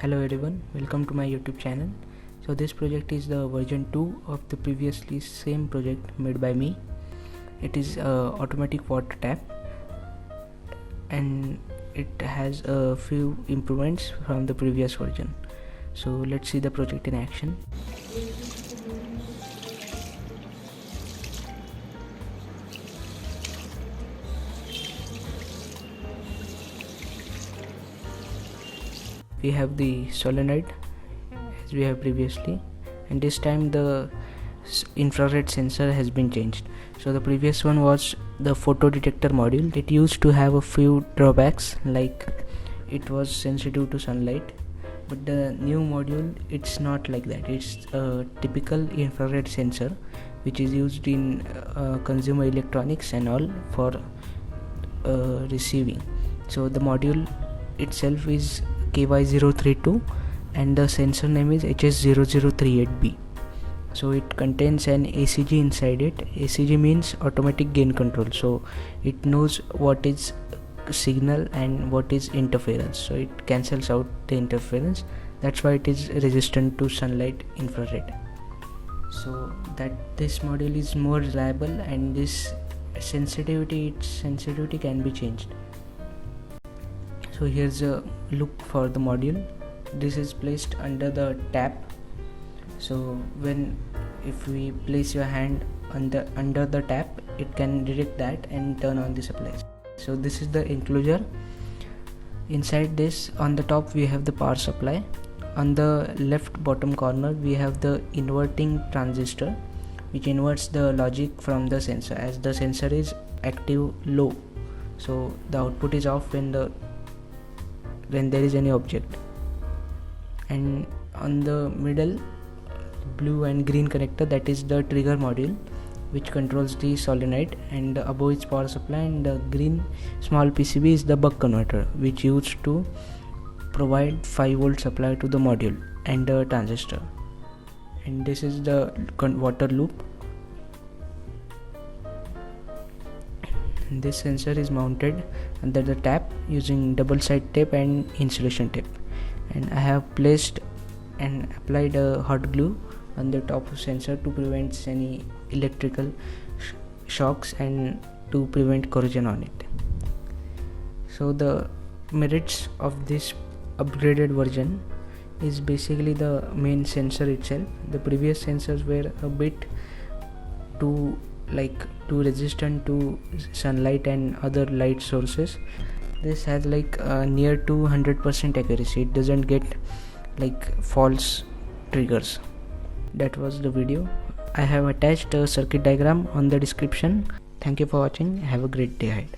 Hello everyone, welcome to my YouTube channel. So this project is the version 2 of the previously same project made by me. It is automatic water tap and it has a few improvements from the previous version. So let's see the project in action. We have the solenoid as we have previously, and this time the infrared sensor has been changed. So the previous one was the photo detector module. It used to have a few drawbacks, like it was sensitive to sunlight, but the new module, it's not like that. It's a typical infrared sensor which is used in consumer electronics and all for receiving. So the module itself is KY032 and the sensor name is HS0038B. So it contains an ACG inside it. ACG means automatic gain control, so it knows what is signal and what is interference, so it cancels out the interference. That's why it is resistant to sunlight infrared, so that this module is more reliable, and this sensitivity can be changed. So here's a look for the module. This is placed under the tap. So if we place your hand under the tap, it can detect that and turn on the supply. So this is the enclosure. Inside this, on the top we have the power supply. On the left bottom corner we have the inverting transistor, which inverts the logic from the sensor, as the sensor is active low, so the output is off when there is any object. And on the middle, blue and green connector, that is the trigger module which controls the solenoid, and above is power supply, and the green small PCB is the buck converter, which used to provide 5V supply to the module and the transistor. And this is the water loop. This sensor is mounted under the tap using double side tape and insulation tape, and I have placed and applied a hot glue on the top of sensor to prevent any electrical shocks and to prevent corrosion on it. So the merits of this upgraded version is basically the main sensor itself. The previous sensors were a bit too resistant to sunlight and other light sources. This has near to 100% accuracy. It doesn't get false triggers. That was the video. I have attached a circuit diagram on the description. Thank you for watching. Have a great day ahead.